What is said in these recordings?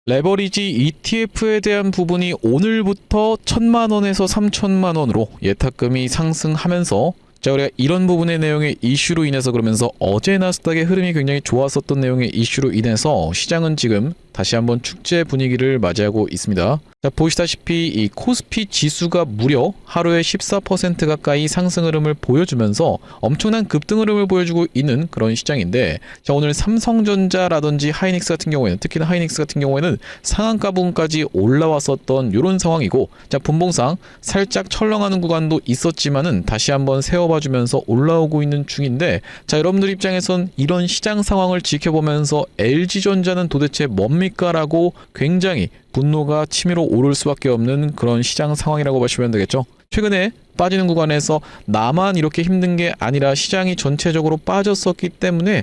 레버리지 ETF에 대한 부분이 오늘부터 1,000만 원에서 3,000만 원으로 예탁금이 상승하면서 자, 우리가 이런 부분의 내용의 이슈로 인해서 그러면서 어제 나스닥의 흐름이 굉장히 좋았었던 내용의 이슈로 인해서 시장은 지금 다시 한번 축제 분위기를 맞이하고 있습니다. 자, 보시다시피 이 코스피 지수가 무려 하루에 14% 가까이 상승 흐름을 보여주면서 엄청난 급등 흐름을 보여주고 있는 그런 시장인데, 자, 오늘 삼성전자라든지 하이닉스 같은 경우에는, 특히나 하이닉스 같은 경우에는 상한가 부분까지 올라왔었던 이런 상황이고, 자, 분봉상 살짝 철렁하는 구간도 있었지만은 다시 한번 세워봐주면서 올라오고 있는 중인데, 자, 여러분들 입장에선 이런 시장 상황을 지켜보면서 LG전자는 도대체 뭡니까? 라고 굉장히 분노가 치밀어 오를 수밖에 없는 그런 시장 상황이라고 보시면 되겠죠. 최근에 빠지는 구간에서 나만 이렇게 힘든 게 아니라 시장이 전체적으로 빠졌었기 때문에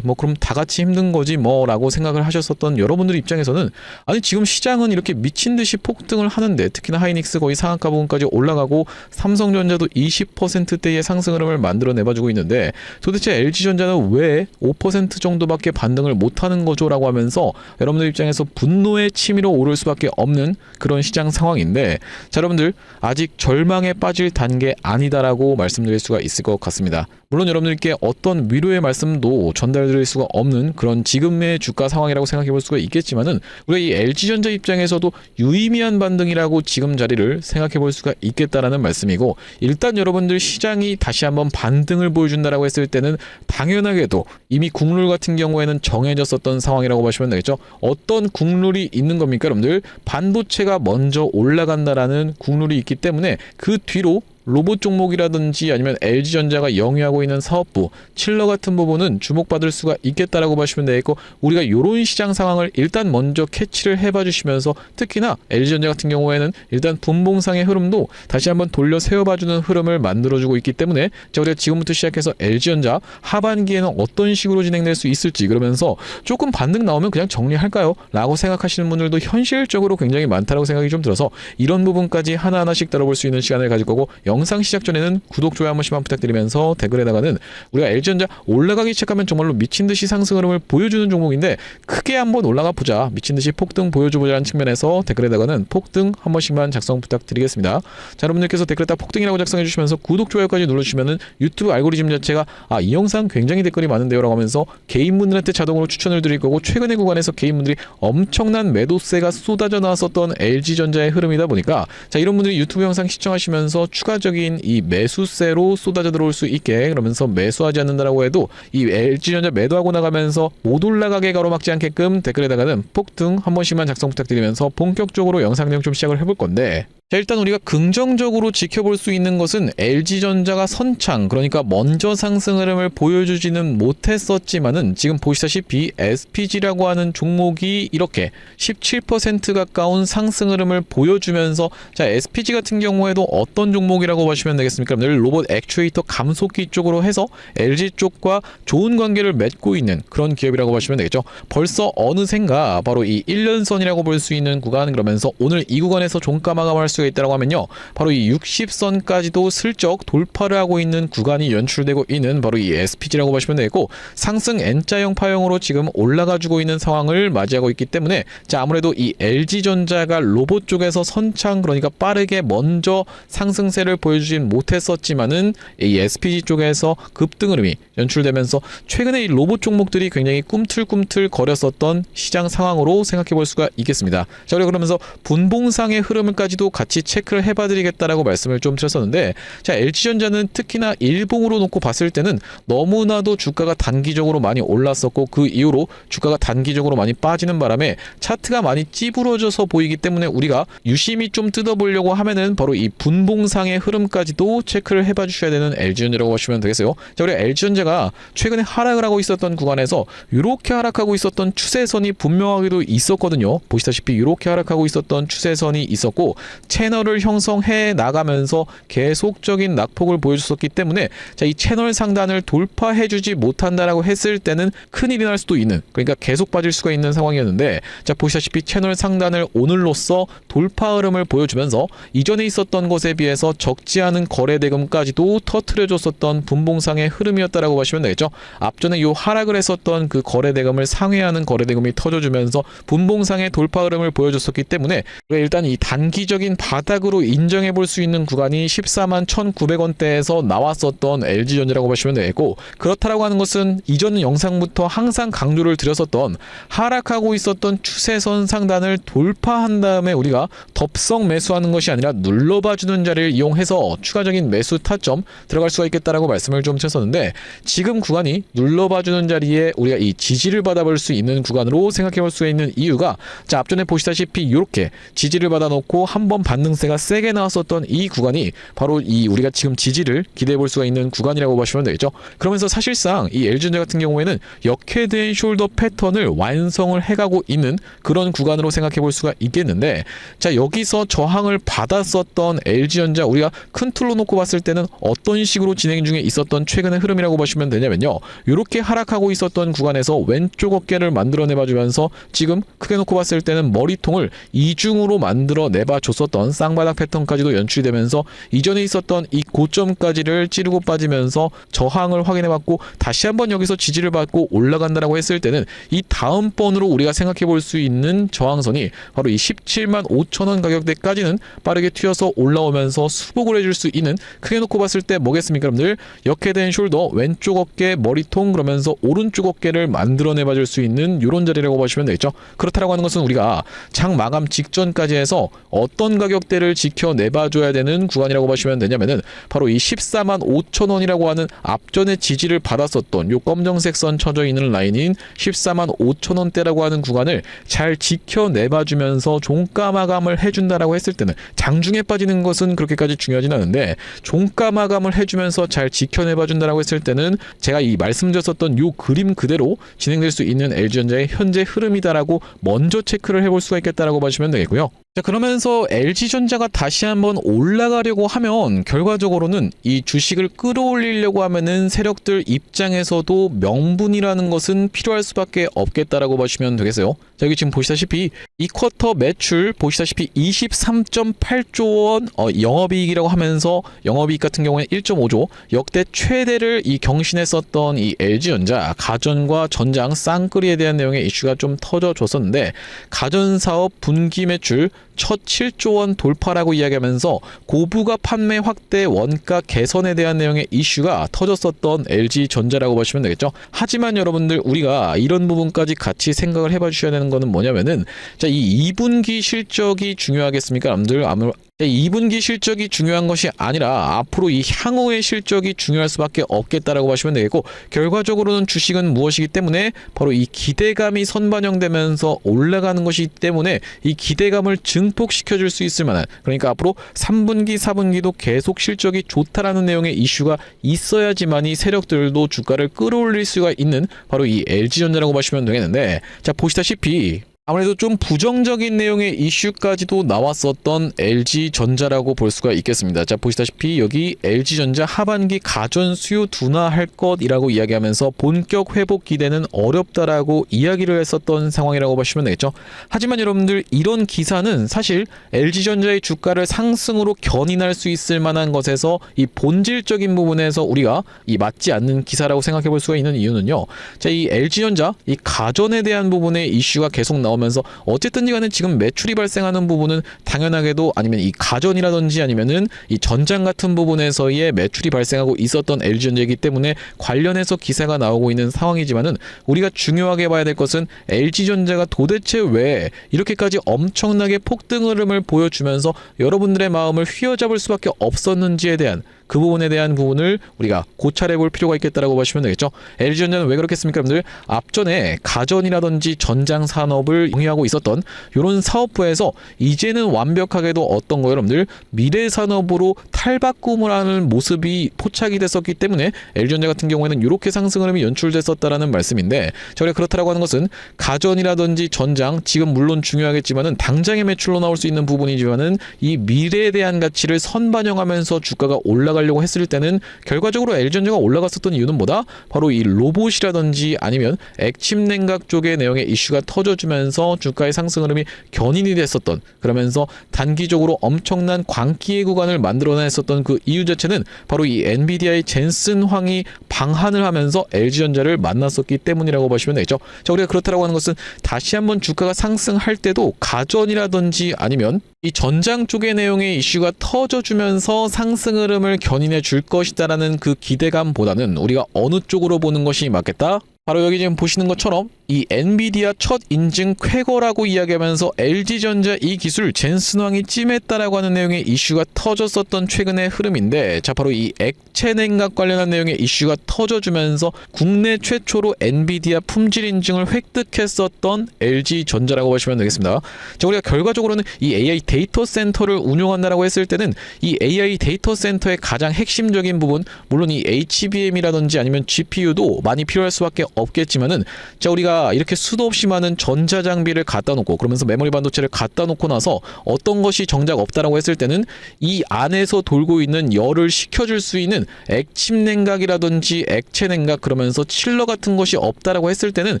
뭐 그럼 다 같이 힘든 거지 뭐 라고 생각을 하셨었던 여러분들 입장에서는, 아니 지금 시장은 이렇게 미친 듯이 폭등을 하는데, 특히나 하이닉스 거의 상한가 부분까지 올라가고 삼성전자도 20%대의 상승 흐름을 만들어내봐주고 있는데 도대체 LG전자는 왜 5% 정도밖에 반등을 못하는 거죠? 라고 하면서 여러분들 입장에서 분노에 치밀어 오를 수밖에 없는 그런 시장 상황인데, 자, 여러분들 아직 절망에 빠질 단계 아니다라고 말씀드릴 수가 있을 것 같습니다. 물론 여러분들께 어떤 위로의 말씀도 전달드릴 수가 없는 그런 지금의 주가 상황이라고 생각해 볼 수가 있겠지만은, 우리가 이 LG전자 입장에서도 유의미한 반등이라고 지금 자리를 생각해 볼 수가 있겠다라는 말씀이고, 일단 여러분들 시장이 다시 한번 반등을 보여준다라고 했을 때는 당연하게도 이미 국룰 같은 경우에는 정해졌었던 상황이라고 보시면 되겠죠. 어떤 국룰이 있는 겁니까, 여러분들? 반도체가 먼저 올라간다라는 국룰이 있기 때문에 그 뒤로 로봇 종목이라든지 아니면 LG전자가 영위하고 있는 사업부, 칠러 같은 부분은 주목받을 수가 있겠다라고 보시면 되겠고, 우리가 이런 시장 상황을 일단 먼저 캐치를 해봐 주시면서, 특히나 LG전자 같은 경우에는 일단 분봉상의 흐름도 다시 한번 돌려 세워봐주는 흐름을 만들어주고 있기 때문에, 자, 우리가 지금부터 시작해서 LG전자 하반기에는 어떤 식으로 진행될 수 있을지, 그러면서 조금 반등 나오면 그냥 정리할까요? 라고 생각하시는 분들도 현실적으로 굉장히 많다라고 생각이 좀 들어서 이런 부분까지 하나하나씩 다뤄볼 수 있는 시간을 가질 거고, 영상 시작 전에는 구독, 좋아요 한 번씩만 부탁드리면서 댓글에다가는 우리가 LG전자 올라가기 시작하면 정말로 미친듯이 상승 흐름을 보여주는 종목인데 크게 한번 올라가 보자, 미친듯이 폭등 보여줘보자는 측면에서 댓글에다가는 폭등 한 번씩만 작성 부탁드리겠습니다. 자, 여러분들께서 댓글에다 폭등이라고 작성해 주시면서 구독, 좋아요까지 눌러주시면은 유튜브 알고리즘 자체가 이 영상 굉장히 댓글이 많은데요 라고 하면서 개인분들한테 자동으로 추천을 드릴 거고, 최근의 구간에서 개인분들이 엄청난 매도세가 쏟아져 나왔었던 LG전자의 흐름이다 보니까, 자, 이런 분들이 유튜브 영상 시청하시면서 추가적인 이 매수세로 쏟아져 들어올 수 있게, 그러면서 매수하지 않는다라고 해도 이 LG전자 매도하고 나가면서 못 올라가게 가로막지 않게끔 댓글에다가는 폭등 한 번씩만 작성 부탁드리면서 본격적으로 영상 내용 좀 시작을 해볼 건데, 자, 일단 우리가 긍정적으로 지켜볼 수 있는 것은 LG전자가 선창, 그러니까 먼저 상승 흐름을 보여주지는 못했었지만은 지금 보시다시피 SPG라고 하는 종목이 이렇게 17% 가까운 상승 흐름을 보여주면서, 자, SPG 같은 경우에도 어떤 종목이라고 보시면 되겠습니까? 로봇 액추에이터 감속기 쪽으로 해서 LG 쪽과 좋은 관계를 맺고 있는 그런 기업이라고 보시면 되겠죠. 벌써 어느샌가 바로 이 1년선이라고 볼 수 있는 구간, 그러면서 오늘 이 구간에서 종가 마감할 수가 있다고 하면요, 바로 이 60선까지도 슬쩍 돌파를 하고 있는 구간이 연출되고 있는 바로 이 SPG라고 보시면 되겠고, 상승 N자형 파형으로 지금 올라가주고 있는 상황을 맞이하고 있기 때문에, 자, 아무래도 이 LG전자가 로봇 쪽에서 선창, 그러니까 빠르게 먼저 상승세를 보여주진 못했었지만은 이 SPG 쪽에서 급등 흐름이 연출되면서 최근에 이 로봇 종목들이 굉장히 꿈틀꿈틀 거렸었던 시장 상황으로 생각해 볼 수가 있겠습니다. 자, 그러면서 분봉상의 흐름을까지도 같이 체크를 해봐드리겠다라고 말씀을 좀 드렸었는데, 자, LG전자는 특히나 일봉으로 놓고 봤을 때는 너무나도 주가가 단기적으로 많이 올랐었고, 그 이후로 주가가 단기적으로 많이 빠지는 바람에 차트가 많이 찌부러져서 보이기 때문에 우리가 유심히 좀 뜯어보려고 하면은 바로 이 분봉상의 흐름까지도 체크를 해봐 주셔야 되는 LG전자라고 보시면 되겠어요. 자, 우리 LG전자가 최근에 하락을 하고 있었던 구간에서 이렇게 하락하고 있었던 추세선이 분명하게도 있었거든요. 보시다시피 이렇게 하락하고 있었던 추세선이 있었고, 채널을 형성해 나가면서 계속적인 낙폭을 보여줬었기 때문에 자, 이 채널 상단을 돌파해주지 못한다라고 했을 때는 큰일이 날 수도 있는, 그러니까 계속 빠질 수가 있는 상황이었는데, 자 보시다시피 채널 상단을 오늘로써 돌파 흐름을 보여주면서 이전에 있었던 것에 비해서 적지 않은 거래 대금까지도 터트려줬었던 분봉상의 흐름이었다라고 보시면 되겠죠. 앞전에 요 하락을 했었던 그 거래 대금을 상회하는 거래 대금이 터져주면서 분봉상의 돌파 흐름을 보여줬었기 때문에 일단 이 단기적인 바닥으로 인정해 볼 수 있는 구간이 14만 1,900원대에서 나왔었던 LG전자라고 보시면 되겠고, 그렇다라고 하는 것은 이전 영상부터 항상 강조를 드렸었던 하락하고 있었던 추세선 상단을 돌파한 다음에 우리가 덥석 매수하는 것이 아니라 눌러봐주는 자리를 이용해서 추가적인 매수 타점 들어갈 수가 있겠다라고 말씀을 좀 드렸었는데, 지금 구간이 눌러봐주는 자리에 우리가 이 지지를 받아볼 수 있는 구간으로 생각해 볼 수 있는 이유가, 자 앞전에 보시다시피 이렇게 지지를 받아놓고 한번 반등세가 세게 나왔었던 이 구간이 바로 이 우리가 지금 지지를 기대해 볼 수가 있는 구간이라고 보시면 되겠죠. 그러면서 사실상 이 LG전자 같은 경우에는 역회된 숄더 패턴을 완성을 해가고 있는 그런 구간으로 생각해 볼 수가 있겠는데, 자 여기서 저항을 받았었던 LG전자 우리가 큰 틀로 놓고 봤을 때는 어떤 식으로 진행 중에 있었던 최근의 흐름이라고 보시면 되냐면요, 이렇게 하락하고 있었던 구간에서 왼쪽 어깨를 만들어내 봐주면서 지금 크게 놓고 봤을 때는 머리통을 이중으로 만들어내 봐줬었던 쌍바닥 패턴까지도 연출이 되면서 이전에 있었던 이 고점까지를 찌르고 빠지면서 저항을 확인해봤고, 다시 한번 여기서 지지를 받고 올라간다라고 했을 때는 이 다음번으로 우리가 생각해 볼 수 있는 저항선이 바로 이 17만 5천원 가격대까지는 빠르게 튀어서 올라오면서 수복을 해줄 수 있는, 크게 놓고 봤을 때 뭐겠습니까 여러분들, 역회된 숄더 왼쪽 어깨 머리통, 그러면서 오른쪽 어깨를 만들어내 봐줄 수 있는 이런 자리라고 보시면 되겠죠. 그렇다라고 하는 것은 우리가 장 마감 직전까지 해서 어떤 가격대를 지켜내봐줘야 되는 구간이라고 보시면 되냐면은 바로 이 14만 5천원이라고 하는 앞전에 지지를 받았었던 요 검정색 선 쳐져 있는 라인인 14만 5천원대라고 하는 구간을 잘 지켜내봐주면서 종가 마감을 해준다라고 했을 때는, 장중에 빠지는 것은 그렇게까지 중요하진 않은데 종가 마감을 해주면서 잘 지켜내봐준다라고 했을 때는 제가 이 말씀드렸었던 요 그림 그대로 진행될 수 있는 LG전자의 현재 흐름이다라고 먼저 체크를 해볼 수가 있겠다라고 보시면 되겠고요. 자 그러면서 LG전자가 다시 한번 올라가려고 하면 결과적으로는 이 주식을 끌어올리려고 하면은 세력들 입장에서도 명분이라는 것은 필요할 수밖에 없겠다라고 보시면 되겠어요. 자 여기 지금 보시다시피 이 쿼터 매출 보시다시피 23.8조 원 영업이익이라고 하면서 영업이익 같은 경우에 1.5조 역대 최대를 이 경신했었던 이 LG전자 가전과 전장 쌍끌이에 대한 내용의 이슈가 좀 터져줬었는데, 가전사업 분기 매출 첫 7조 원 돌파라고 이야기하면서 고부가 판매 확대 원가 개선에 대한 내용의 이슈가 터졌었던 LG전자라고 보시면 되겠죠. 하지만 여러분들 우리가 이런 부분까지 같이 생각을 해봐 주셔야 되는 거는 뭐냐면은, 자 이 2분기 실적이 중요하겠습니까 여러분들? 2분기 실적이 중요한 것이 아니라 앞으로 이 향후의 실적이 중요할 수밖에 없겠다라고 보시면 되겠고, 결과적으로는 주식은 무엇이기 때문에 바로 이 기대감이 선반영되면서 올라가는 것이기 때문에 이 기대감을 증폭시켜줄 수 있을 만한, 그러니까 앞으로 3분기 4분기도 계속 실적이 좋다라는 내용의 이슈가 있어야지만이 세력들도 주가를 끌어올릴 수가 있는 바로 이 LG전자라고 보시면 되겠는데, 자 보시다시피 아무래도 좀 부정적인 내용의 이슈까지도 나왔었던 LG전자라고 볼 수가 있겠습니다. 자 보시다시피 여기 LG전자 하반기 가전 수요 둔화할 것이라고 이야기하면서 본격 회복 기대는 어렵다라고 이야기를 했었던 상황이라고 보시면 되겠죠. 하지만 여러분들 이런 기사는 사실 LG전자의 주가를 상승으로 견인할 수 있을 만한 것에서 이 본질적인 부분에서 우리가 이 맞지 않는 기사라고 생각해 볼 수가 있는 이유는요, 자 이 LG전자 이 가전에 대한 부분의 이슈가 계속 나오면서 어쨌든 간에 지금 매출이 발생하는 부분은 당연하게도 아니면 이 가전이라든지 아니면은 이 전장 같은 부분에서의 매출이 발생하고 있었던 LG전자이기 때문에 관련해서 기사가 나오고 있는 상황이지만은, 우리가 중요하게 봐야 될 것은 LG전자가 도대체 왜 이렇게까지 엄청나게 폭등 흐름을 보여주면서 여러분들의 마음을 휘어잡을 수밖에 없었는지에 대한 그 부분에 대한 부분을 우리가 고찰해 볼 필요가 있겠다라고 보시면 되겠죠. LG전자는 왜 그렇겠습니까, 여러분들? 앞전에 가전이라든지 전장 산업을 영위하고 있었던 이런 사업부에서 이제는 완벽하게도 어떤 거예요, 여러분들? 미래 산업으로 탈바꿈을 하는 모습이 포착이 됐었기 때문에 LG전자 같은 경우에는 이렇게 상승 흐름이 연출됐었다라는 말씀인데, 자, 그렇다라고 하는 것은 가전이라든지 전장, 지금 물론 중요하겠지만은 당장의 매출로 나올 수 있는 부분이지만은 이 미래에 대한 가치를 선반영하면서 주가가 올라가려고 했을 때는 결과적으로 LG전자가 올라갔었던 이유는 뭐다? 바로 이 로봇이라든지 아니면 액침 냉각 쪽의 내용의 이슈가 터져주면서 주가의 상승 흐름이 견인이 됐었던, 그러면서 단기적으로 엄청난 광기의 구간을 만들어냈었던 그 이유 자체는 바로 이 엔비디아의 젠슨 황이 방한을 하면서 LG전자를 만났었기 때문이라고 보시면 되겠죠. 자, 우리가 그렇다라고 하는 것은 다시 한번 주가가 상승할 때도 가전이라든지 아니면 이 전장 쪽의 내용의 이슈가 터져주면서 상승 흐름을 견인해 줄 것이다라는 그 기대감보다는 우리가 어느 쪽으로 보는 것이 맞겠다? 바로 여기 지금 보시는 것처럼 이 엔비디아 첫 인증 쾌거라고 이야기하면서 LG전자 이 기술 젠슨왕이 찜했다라고 하는 내용의 이슈가 터졌었던 최근의 흐름인데, 자, 바로 이 액체 냉각 관련한 내용의 이슈가 터져주면서 국내 최초로 엔비디아 품질 인증을 획득했었던 LG전자라고 보시면 되겠습니다. 자, 우리가 결과적으로는 이 AI 데이터 센터를 운용한다라고 했을 때는 이 AI 데이터 센터의 가장 핵심적인 부분, 물론 이 HBM이라든지 아니면 GPU도 많이 필요할 수밖에 없겠지만은, 자, 우리가 이렇게 수도 없이 많은 전자장비를 갖다 놓고 그러면서 메모리 반도체를 갖다 놓고 나서 어떤 것이 정작 없다라고 했을 때는 이 안에서 돌고 있는 열을 식혀줄 수 있는 액침 냉각이라든지 액체 냉각, 그러면서 칠러 같은 것이 없다라고 했을 때는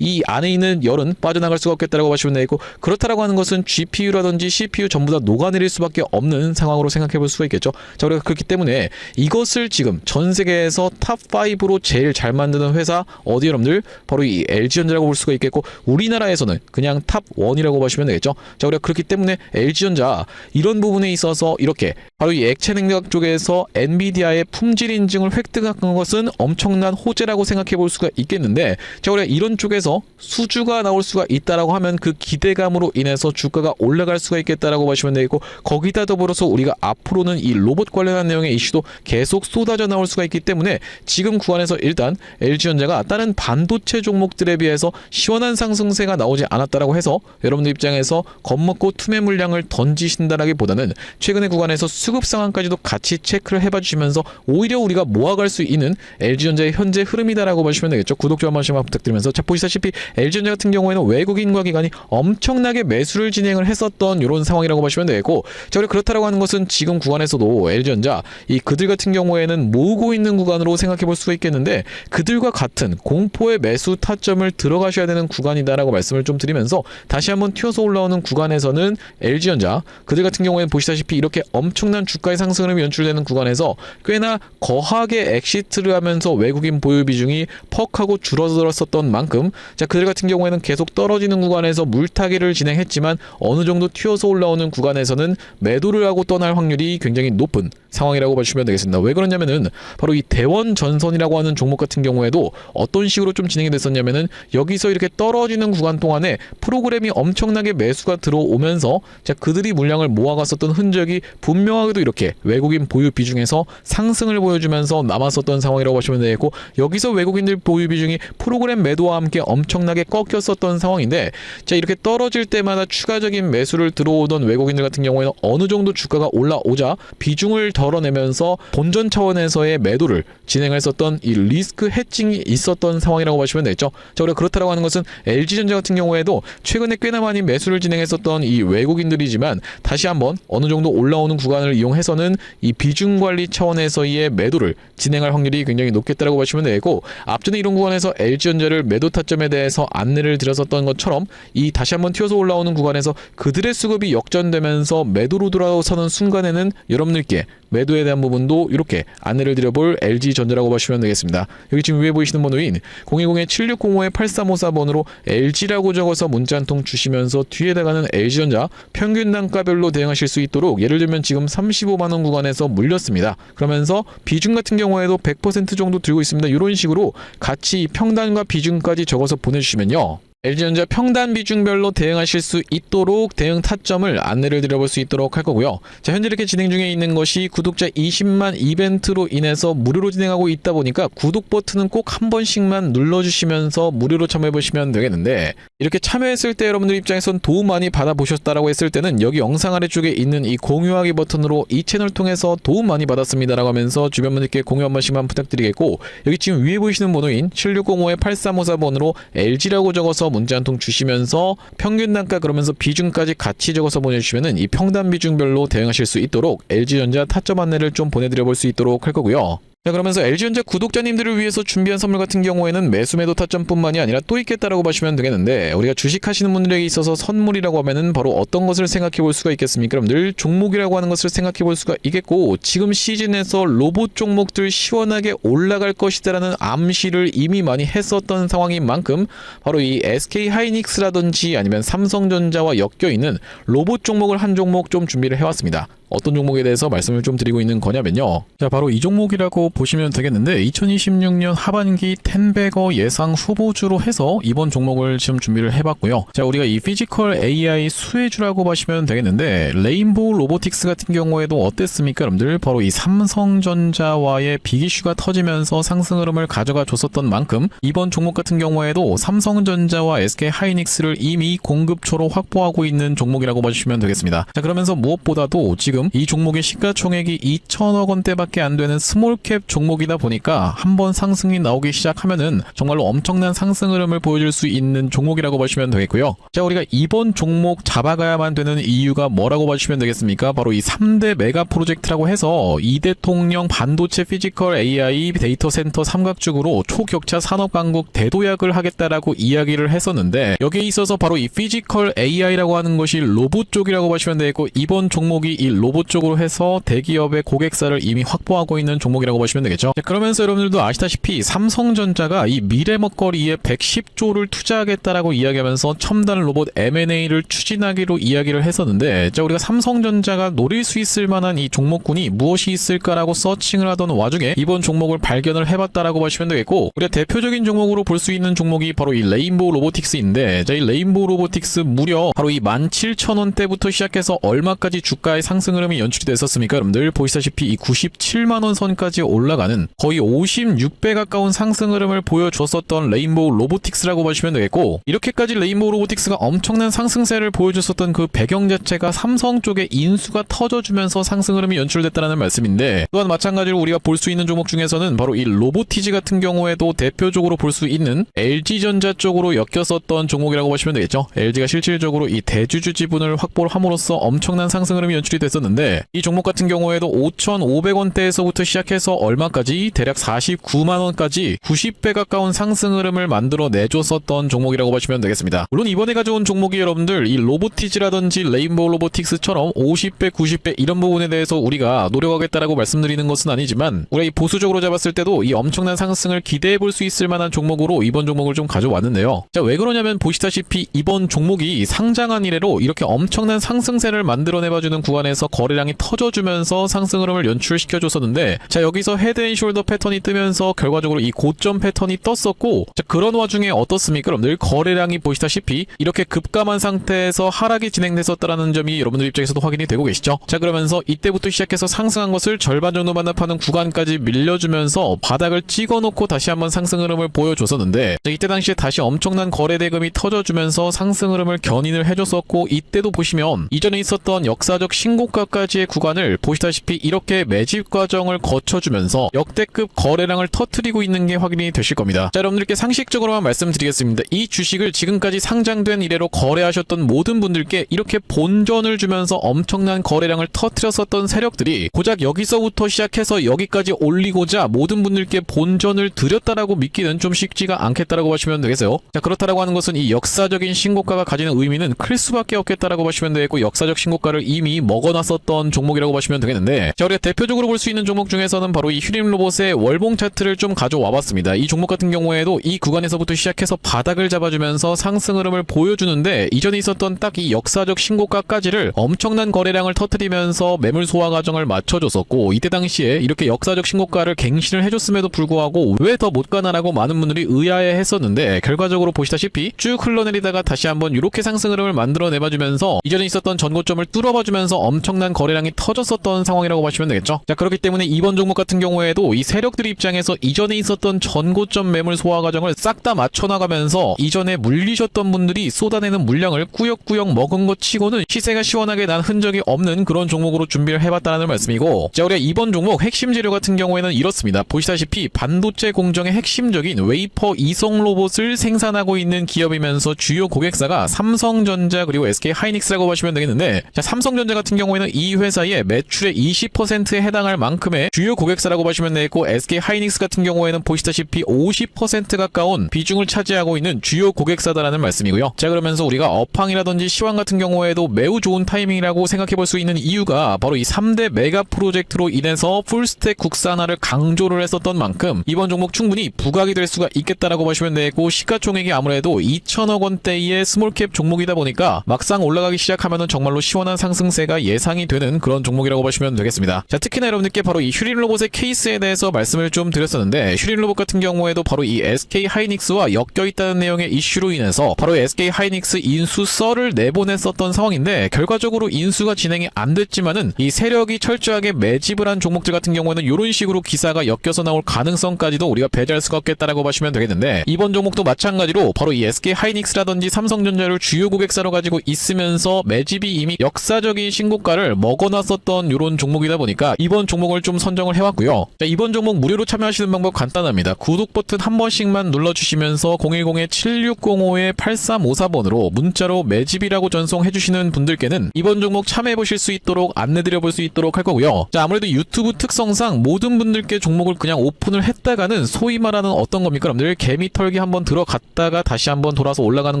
이 안에 있는 열은 빠져나갈 수가 없겠다라고 보시면 되고, 그렇다라고 하는 것은 GPU라든지 CPU 전부 다 녹아내릴 수밖에 없는 상황으로 생각해 볼 수가 있겠죠. 자, 우리가 그렇기 때문에 이것을 지금 전 세계에서 탑5로 제일 잘 만드는 회사 어디, 여러분들? 바로 이 LG전자라고 볼 수가 있겠고, 우리나라에서는 그냥 탑1이라고 보시면 되겠죠. 자, 우리가 그렇기 때문에 LG전자 이런 부분에 있어서 이렇게 바로 이 액체 냉각 쪽에서 엔비디아의 품질 인증을 획득한 것은 엄청난 호재라고 생각해 볼 수가 있겠는데, 자, 우리가 이런 쪽에서 수주가 나올 수가 있다라고 하면 그 기대감으로 인해서 주가가 올라갈 수가 있겠다라고 보시면 되겠고, 거기다 더불어서 우리가 앞으로는 이 로봇 관련한 내용의 이슈도 계속 쏟아져 나올 수가 있기 때문에 지금 구간에서 일단 LG전자가 다른 반도체 종목들에 비해서 시원한 상승세가 나오지 않았다라고 해서 여러분들 입장에서 겁먹고 투매 물량을 던지신다라기보다는 최근의 구간에서 수급 상황까지도 같이 체크를 해봐 주시면서 오히려 우리가 모아갈 수 있는 LG전자의 현재 흐름이다라고 보시면 되겠죠. 구독 좀 한 번씩만 부탁드리면서, 자, 보시다시피 LG전자 같은 경우에는 외국인과 기관이 엄청나게 매수를 진행을 했었던 이런 상황이라고 보시면 되고, 자, 우리 그렇다라고 하는 것은 지금 구간에서도 LG전자 이 그들 같은 경우에는 모으고 있는 구간으로 생각해 볼 수가 있겠는데, 그들과 같은 공포의 매수 타점을 들어가셔야 되는 구간이다라고 말씀을 좀 드리면서, 다시 한번 튀어서 올라오는 구간에서는 LG전자 그들 같은 경우에는 보시다시피 이렇게 엄청난 주가의 상승 흐름이 연출되는 구간에서 꽤나 거하게 엑시트를 하면서 외국인 보유 비중이 퍽하고 줄어들었었던 만큼, 자, 그들 같은 경우에는 계속 떨어지는 구간에서 물타기를 진행했지만 어느 정도 튀어서 올라오는 구간에서는 매도를 하고 떠날 확률이 굉장히 높은 상황이라고 보시면 되겠습니다. 왜 그러냐면은 바로 이 대원 전선이라고 하는 종목 같은 경우에도 어떤 식으로 좀 진행이 됐었냐면은 여기서 이렇게 떨어지는 구간 동안에 프로그램이 엄청나게 매수가 들어오면서, 자, 그들이 물량을 모아갔었던 흔적이 분명하게도 이렇게 외국인 보유 비중에서 상승을 보여주면서 남았었던 상황이라고 보시면 되겠고, 여기서 외국인들 보유 비중이 프로그램 매도와 함께 엄청나게 꺾였었던 상황인데, 자, 이렇게 떨어질 때마다 추가적인 매수를 들어오던 외국인들 같은 경우에는 어느 정도 주가가 올라오자 비중을 덜어내면서 본전 차원에서의 매도를 진행했었던 이 리스크 해칭이 있었던 상황이라고 보시면 되겠죠. 자, 우리가 그렇다라고 하는 것은 LG전자 같은 경우에도 최근에 꽤나 많이 매수를 진행했었던 이 외국인들이지만 다시 한번 어느 정도 올라오는 구간을 이용해서는 이 비중 관리 차원에서의 매도를 진행할 확률이 굉장히 높겠다라고 보시면 되고, 앞전에 이런 구간에서 LG전자를 매도 타점에 대해서 안내를 드렸었던 것처럼 이 다시 한번 튀어서 올라오는 구간에서 그들의 수급이 역전되면서 매도로 돌아서는 순간에는 여러분들께 매도에 대한 부분도 이렇게 안내를 드려볼 LG전자라고 보시면 되겠습니다. 여기 지금 위에 보이시는 번호인 010-7605-8354번으로 LG라고 적어서 문자 한 통 주시면서 뒤에다가는 LG전자 평균 단가별로 대응하실 수 있도록, 예를 들면 지금 35만원 구간에서 물렸습니다. 그러면서 비중 같은 경우에도 100% 정도 들고 있습니다. 이런 식으로 같이 평단과 비중까지 적어서 보내주시면요, LG전자 평단 비중별로 대응하실 수 있도록 대응 타점을 안내를 드려볼 수 있도록 할 거고요. 자, 현재 이렇게 진행 중에 있는 것이 구독자 20만 이벤트로 인해서 무료로 진행하고 있다 보니까 구독 버튼은 꼭 한 번씩만 눌러주시면서 무료로 참여해보시면 되겠는데, 이렇게 참여했을 때 여러분들 입장에선 도움 많이 받아보셨다라고 했을 때는 여기 영상 아래쪽에 있는 이 공유하기 버튼으로 이 채널 통해서 도움 많이 받았습니다라고 하면서 주변 분들께 공유 한 번씩만 부탁드리겠고, 여기 지금 위에 보이시는 번호인 7605-8354번으로 LG라고 적어서 문자 한 통 주시면서 평균 단가 그러면서 비중까지 같이 적어서 보내주시면은 이 평단 비중별로 대응하실 수 있도록 LG전자 타점 안내를 좀 보내드려 볼 수 있도록 할 거고요. 자, 그러면서 LG전자 구독자님들을 위해서 준비한 선물 같은 경우에는 매수 매도 타점뿐만이 아니라 또 있겠다라고 보시면 되겠는데, 우리가 주식하시는 분들에게 있어서 선물이라고 하면은 바로 어떤 것을 생각해 볼 수가 있겠습니까? 여러분들 종목이라고 하는 것을 생각해 볼 수가 있겠고, 지금 시즌에서 로봇 종목들 시원하게 올라갈 것이다라는 암시를 이미 많이 했었던 상황인 만큼 바로 이 SK 하이닉스라든지 아니면 삼성전자와 엮여 있는 로봇 종목을 한 종목 좀 준비를 해왔습니다. 어떤 종목에 대해서 말씀을 좀 드리고 있는 거냐면요. 자, 바로 이 종목이라고 보시면 되겠는데 2026년 하반기 텐베거 예상 후보주로 해서 이번 종목을 지금 준비를 해봤고요. 자, 우리가 이 피지컬 AI 수혜주라고 보시면 되겠는데 레인보우 로보틱스 같은 경우에도 어땠습니까? 여러분들 바로 이 삼성전자와의 빅이슈가 터지면서 상승 흐름을 가져가 줬었던 만큼 이번 종목 같은 경우에도 삼성전자와 SK 하이닉스를 이미 공급초로 확보하고 있는 종목이라고 보시면 되겠습니다. 자, 그러면서 무엇보다도 지금 이 종목의 시가총액이 2천억 원대밖에 안 되는 스몰캡 종목이다 보니까 한번 상승이 나오기 시작하면은 정말로 엄청난 상승 흐름을 보여줄 수 있는 종목이라고 보시면 되겠고요. 자, 우리가 이번 종목 잡아가야만 되는 이유가 뭐라고 보시면 되겠습니까? 바로 이 3대 메가 프로젝트라고 해서 이대통령 반도체 피지컬 AI 데이터 센터 삼각죽으로 초격차 산업 강국 대도약을 하겠다라고 이야기를 했었는데, 여기에 있어서 바로 이 피지컬 AI라고 하는 것이 로봇 쪽이라고 보시면 되겠고, 이번 종목이 이 로봇 쪽으로 해서 대기업의 고객사를 이미 확보하고 있는 종목이라고 보시면 되겠죠. 자, 그러면서 여러분들도 아시다시피 삼성전자가 이 미래 먹거리에 110조를 투자하겠다라고 이야기하면서 첨단 로봇 M&A를 추진하기로 이야기를 했었는데, 자, 우리가 삼성전자가 노릴 수 있을 만한 이 종목군이 무엇이 있을까라고 서칭을 하던 와중에 이번 종목을 발견을 해봤다라고 보시면 되겠고, 우리가 대표적인 종목으로 볼 수 있는 종목이 바로 이 레인보우 로보틱스인데, 자, 이 레인보우 로보틱스 무려 바로 이 17,000원대부터 시작해서 얼마까지 주가의 상승 흐름이 연출이 됐었습니까? 여러분들 보시다시피 이 97만원 선까지 올라가는 거의 56배 가까운 상승 흐름을 보여줬었던 레인보우 로보틱스라고 보시면 되겠고, 이렇게까지 레인보우 로보틱스가 엄청난 상승세를 보여줬었던 그 배경 자체가 삼성 쪽의 인수가 터져주면서 상승 흐름이 연출됐다는 말씀인데, 또한 마찬가지로 우리가 볼 수 있는 종목 중에서는 바로 이 로보티지 같은 경우에도 대표적으로 볼 수 있는 LG전자 쪽으로 엮였었던 종목이라고 보시면 되겠죠. LG가 실질적으로 이 대주주 지분을 확보를 함으로써 엄청난 상승 흐름이 연출이 됐었는데, 이 종목 같은 경우에도 5,500원대에서부터 시작해서 얼마까지 대략 49만원까지 90배 가까운 상승 흐름을 만들어 내줬었던 종목이라고 보시면 되겠습니다. 물론 이번에 가져온 종목이 여러분들 이 로보티지라든지 레인보우 로보틱스처럼 50배 90배 이런 부분에 대해서 우리가 노력하겠다라고 말씀드리는 것은 아니지만, 우리가 이 보수적으로 잡았을 때도 이 엄청난 상승을 기대해 볼 수 있을 만한 종목으로 이번 종목을 좀 가져왔는데요. 자, 왜 그러냐면 보시다시피 이번 종목이 상장한 이래로 이렇게 엄청난 상승세를 만들어내봐주는 구간에서 거래량이 터져주면서 상승 흐름을 연출시켜줬었는데, 자, 여기서 헤드앤숄더 패턴이 뜨면서 결과적으로 이 고점 패턴이 떴었고, 자, 그런 와중에 어떻습니까? 여러분들 거래량이 보시다시피 이렇게 급감한 상태에서 하락이 진행됐었다라는 점이 여러분들 입장에서도 확인이 되고 계시죠? 자, 그러면서 이때부터 시작해서 상승한 것을 절반 정도 반납하는 구간까지 밀려주면서 바닥을 찍어놓고 다시 한번 상승 흐름을 보여줬었는데, 자, 이때 당시에 다시 엄청난 거래 대금이 터져주면서 상승 흐름을 견인을 해줬었고, 이때도 보시면 이전에 있었던 역사적 신고가까지의 구간을 보시다시피 이렇게 매집 과정을 거쳐주면서 역대급 거래량을 터뜨리고 있는 게 확인이 되실 겁니다. 자, 여러분들께 상식적으로만 말씀드리겠습니다. 이 주식을 지금까지 상장된 이래로 거래하셨던 모든 분들께 이렇게 본전을 주면서 엄청난 거래량을 터뜨렸었던 세력들이 고작 여기서부터 시작해서 여기까지 올리고자 모든 분들께 본전을 드렸다라고 믿기는 좀 쉽지가 않겠다라고 보시면 되겠어요. 자, 그렇다라고 하는 것은 이 역사적인 신고가가 가지는 의미는 클 수밖에 없겠다라고 보시면 되겠고, 역사적 신고가를 이미 먹어놨었던 종목이라고 보시면 되겠는데, 자, 우리가 대표적으로 볼 수 있는 종목 중에서는 바로 이 휴림 로봇의 월봉 차트를 좀 가져와 봤습니다. 이 종목 같은 경우에도 이 구간에서부터 시작해서 바닥을 잡아주면서 상승 흐름을 보여주는데 이전에 있었던 딱 이 역사적 신고가까지를 엄청난 거래량을 터뜨리면서 매물 소화 과정을 맞춰줬었고, 이때 당시에 이렇게 역사적 신고가를 갱신을 해줬음에도 불구하고 왜 더 못 가나라고 많은 분들이 의아해 했었는데, 결과적으로 보시다시피 쭉 흘러내리다가 다시 한번 이렇게 상승 흐름을 만들어내봐주면서 이전에 있었던 전고점을 뚫어봐주면서 엄청난 거래량이 터졌었던 상황이라고 보시면 되겠죠. 자, 그렇기 때문에 이번 종목 같은 경우에도 이 세력들 입장에서 이전에 있었던 전고점 매물 소화 과정을 싹 다 맞춰나가면서 이전에 물리셨던 분들이 쏟아내는 물량을 꾸역꾸역 먹은 것 치고는 시세가 시원하게 난 흔적이 없는 그런 종목으로 준비를 해봤다는 말씀이고, 자, 우리가 이번 종목 핵심 재료 같은 경우에는 이렇습니다. 보시다시피 반도체 공정의 핵심적인 웨이퍼 이송 로봇을 생산하고 있는 기업이면서 주요 고객사가 삼성전자 그리고 SK하이닉스라고 보시면 되겠는데, 자, 삼성전자 같은 경우에는 이 회사의 매출의 20%에 해당할 만큼의 주요 고객사라고 보시면 되겠고, SK하이닉스 같은 경우에는 보시다시피 50% 가까운 비중을 차지하고 있는 주요 고객사다라는 말씀이고요. 자, 그러면서 우리가 업황이라든지 시황 같은 경우에도 매우 좋은 타이밍이라고 생각해 볼 수 있는 이유가 바로 이 3대 메가 프로젝트로 인해서 풀스택 국산화를 강조를 했었던 만큼 이번 종목 충분히 부각이 될 수가 있겠다라고 보시면 되고, 시가총액이 아무래도 2천억 원대의 스몰캡 종목이다 보니까 막상 올라가기 시작하면은 정말로 시원한 상승세가 예상이 되는 그런 종목이라고 보시면 되겠습니다. 자, 특히나 여러분들께 바로 이 휴림 로봇의 케이스에 대해서 말씀을 좀 드렸었는데, 휴림 로봇 같은 경우에도 바로 이 SK하이닉스와 엮여 있다는 내용의 이슈로 인해서 바로 SK하이닉스 인수 썰을 내보냈었던 상황인데, 결과적으로 인수가 진행이 안 됐지만은 이 세력이 철저하게 매집을 한 종목들 같은 경우에는 이런 식으로 기사가 엮여서 나올 가능성까지도 우리가 배제할 수가 없겠다라고 보시면 되겠는데, 이번 종목도 마찬가지로 바로 이 SK하이닉스라든지 삼성전자를 주요 고객사로 가지고 있으면서 매집이 이미 역사적인 신고가를 먹어놨었던 이런 종목이다 보니까 이번 종목을 좀 선정을 해왔고요. 자, 이번 종목 무료로 참여하시는 방법 간단합니다. 구독 버튼 한 번씩만 눌러주시면서 010-7605-8354번으로 문자로 매집이라고 전송해주시는 분들께는 이번 종목 참여해보실 수 있도록 안내드려볼 수 있도록 할 거고요. 자, 아무래도 유튜브 특성상 모든 분들께 종목을 그냥 오픈을 했다가는 소위 말하는 어떤 겁니까? 여러분들 개미 털기 한번 들어갔다가 다시 한번 돌아서 올라가는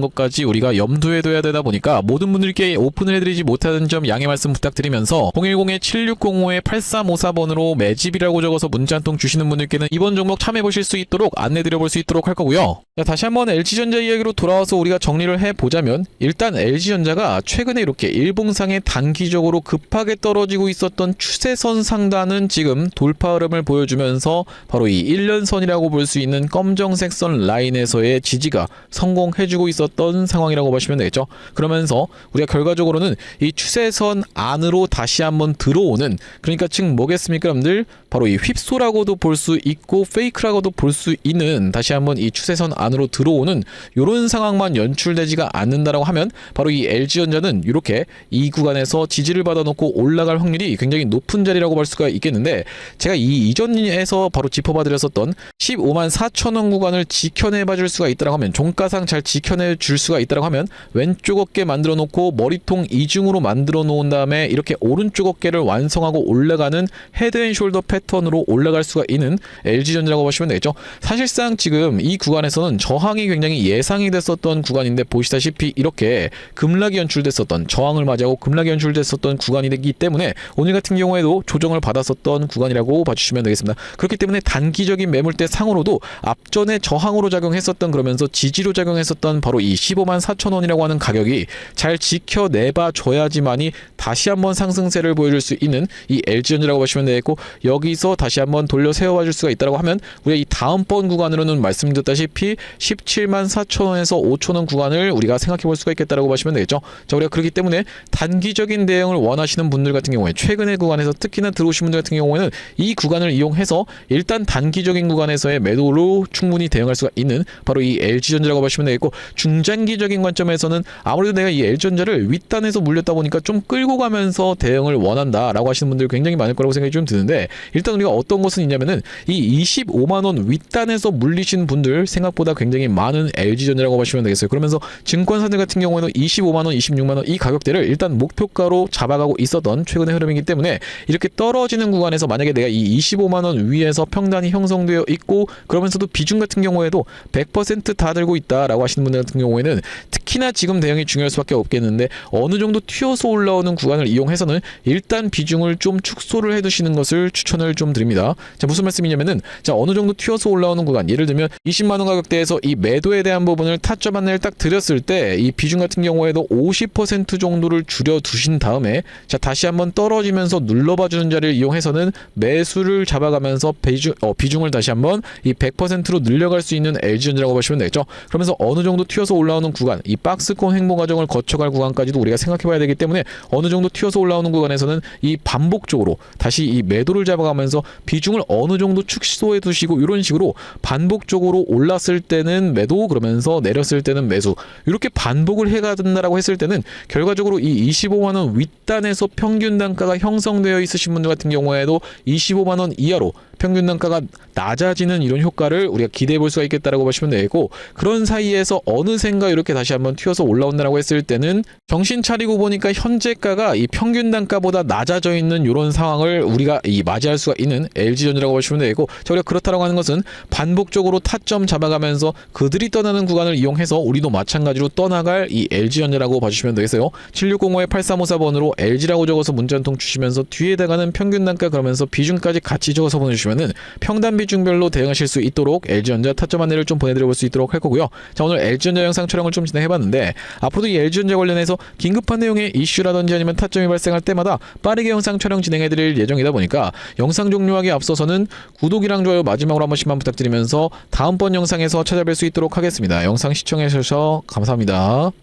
것까지 우리가 염두에 둬야 되다 보니까 모든 분들께 오픈을 해드리지 못하는 점 양해 말씀 부탁드리면서 010-7605-8354번으로 매집이라고 적어서 문자 한 통 주시는 분들께는 이번 종목 참여해보실 수 있도록 안내드려볼 수 있도록 할 거고요. 자, 다시 한번 LG전자 이야기로 돌아와서 우리가 정리를 해보자면, 일단 LG전자가 최근에 이렇게 일봉상에 단기적으로 급하게 떨어지고 있었던 추세선 상단은 지금 돌파 흐름을 보여주면서 바로 이 1년선이라고 볼 수 있는 검정색 선 라인에서의 지지가 성공해주고 있었던 상황이라고 보시면 되겠죠. 그러면서 우리가 결과적으로는 이 추세선 안으로 다시 한번 들어오는, 그러니까 즉 뭐겠습니까 여러분들? 바로 이 휩소라고도 볼 수 있고 페이크라고도 볼 수 있는, 다시 한번 이 추세선 안으로 들어오는 요런 상황만 연출되지가 않는다라고 하면 바로 이 LG전자는 이렇게 이 구간에서 지지를 받아놓고 올라갈 확률이 굉장히 높은 자리라고 볼 수가 있겠는데, 제가 이 이전에서 바로 짚어봐드렸었던 15만 4천 원 구간을 지켜내봐 줄 수가 있다라고 하면, 종가상 잘 지켜내 줄 수가 있다라고 하면 왼쪽 어깨 만들어 놓고 머리통 이중으로 만들어 놓은 다음에 이렇게 오른쪽 어깨를 완성하고 올라가는 헤드앤숄더 패턴으로 올라갈 수가 있는 LG전자라고 보시면 되겠죠. 사실상 지금 이 구간에서는 저항이 굉장히 예상이 됐었던 구간인데, 보시다시피 이렇게 급락이 연출됐었던, 저항을 맞이하고 급락이 연출됐었던 구간이기 때문에 오늘 같은 경우에도 조정을 받았었던 구간이라고 봐주시면 되겠습니다. 그렇기 때문에 단기적인 매물대 상으로도 앞전에 저항으로 작용했었던, 그러면서 지지로 작용했었던 바로 이 15만 4천 원이라고 하는 가격이 잘 지켜내봐 줘야지만이 다시 한번 상승세를 보여줄 수 있는 이 LG전자라고 보시면 되겠고, 여기서 다시 한번 돌려 세워봐 줄 수가 있다고 하면 우리가 이 다음번 구간으로는 말씀드렸다시피 17만 4천 원에서 5천 원 구간을 우리가 생각해 볼 수가 있겠다라고 보시면 되겠죠. 자, 우리가 그렇기 때문에 단기적인 대응을 원하시는 분들 같은 경우에, 최근의 구간에서 특히나 들어오신 분들 같은 경우에는 이 구간을 이용해서 일단 단기적인 구간에서의 매도로 충분히 대응할 수가 있는 바로 이 LG전자라고 보시면 되겠고, 중장기적인 관점에서는 아무래도 내가 이 LG전자를 윗단에서 물렸다 보니까 좀 끌고 가면서 대응을 원한다라고 하시는 분들 굉장히 많을 거라고 생각이 좀 드는데, 일단 우리가 어떤 것은 있냐면은 이 25만원 윗단에서 물리신 분들 생각보다 굉장히 많은 LG전자라고 보시면 되겠어요. 그러면서 증권사들 같은 경우에는 25만원, 26만원 이 가격대를 일단 목표가로 잡아가고 있었던 최근의 흐름이기 때문에, 이렇게 떨어지는 구간에서 만약에 내가 이 25만원 위에서 평단이 형성되어 있고, 그러면서도 비중 같은 경우에도 100% 다 들고 있다라고 하시는 분들 같은 경우에는 특히나 지금 대응이 중요할 수밖에 없겠는데, 어느 정도 튀어서 올라오는 구간을 이용해서는 일단 비중을 좀 축소를 해두시는 것을 추천을 조언을 좀 드립니다. 자, 무슨 말씀이냐면은 자, 어느 정도 튀어서 올라오는 구간, 예를 들면 20만 원 가격대에서 이 매도에 대한 부분을 타점 안내를 딱 드렸을 때 이 비중 같은 경우에도 50% 정도를 줄여 두신 다음에 자, 다시 한번 떨어지면서 눌러봐 주는 자리를 이용해서는 매수를 잡아가면서 비중을 다시 한번 이 100%로 늘려갈 수 있는 LG전자라고 보시면 되겠죠. 그러면서 어느 정도 튀어서 올라오는 구간, 이 박스권 횡보 과정을 거쳐갈 구간까지도 우리가 생각해 봐야 되기 때문에 어느 정도 튀어서 올라오는 구간에서는 이 반복적으로 다시 이 매도를 잡아가면서 비중을 어느 정도 축소해 두시고 이런 식으로 반복적으로 올랐을 때는 매도, 그러면서 내렸을 때는 매수, 이렇게 반복을 해간다라고 했을 때는 결과적으로 이 25만 원 윗단에서 평균 단가가 형성되어 있으신 분들 같은 경우에도 25만 원 이하로 평균 단가가 낮아지는 이런 효과를 우리가 기대해 볼 수가 있겠다라고 보시면 되고, 그런 사이에서 어느샌가 이렇게 다시 한번 튀어서 올라온다라고 했을 때는 정신 차리고 보니까 현재가가 이 평균 단가보다 낮아져 있는 이런 상황을 우리가 맞이할 수가 있는 LG전자라고 보시면 되고, 자, 우리가 그렇다라고 하는 것은 반복적으로 타점 잡아가면서 그들이 떠나는 구간을 이용해서 우리도 마찬가지로 떠나갈 이 LG전자라고 봐주시면 되겠어요. 7605-8354번으로 LG라고 적어서 문자 한 통 주시면서 뒤에다가는 평균 단가 그러면서 비중까지 같이 적어서 보내주시면은 평단 비중별로 대응하실 수 있도록 LG전자 타점 안내를 좀 보내드려 볼 수 있도록 할 거고요. 자, 오늘 LG전자 영상 촬영을 좀 진행해봤는데 앞으로도 이 LG전자 관련해서 긴급한 내용의 이슈라든지 아니면 타점이 발생할 때마다 빠르게 영상 촬영 진행해드릴 예정이다 보니까 영상 종료하기 앞서서는 구독이랑 좋아요 마지막으로 한 번씩만 부탁드리면서 다음번 영상에서 찾아뵐 수 있도록 하겠습니다. 영상 시청해 주셔서 감사합니다.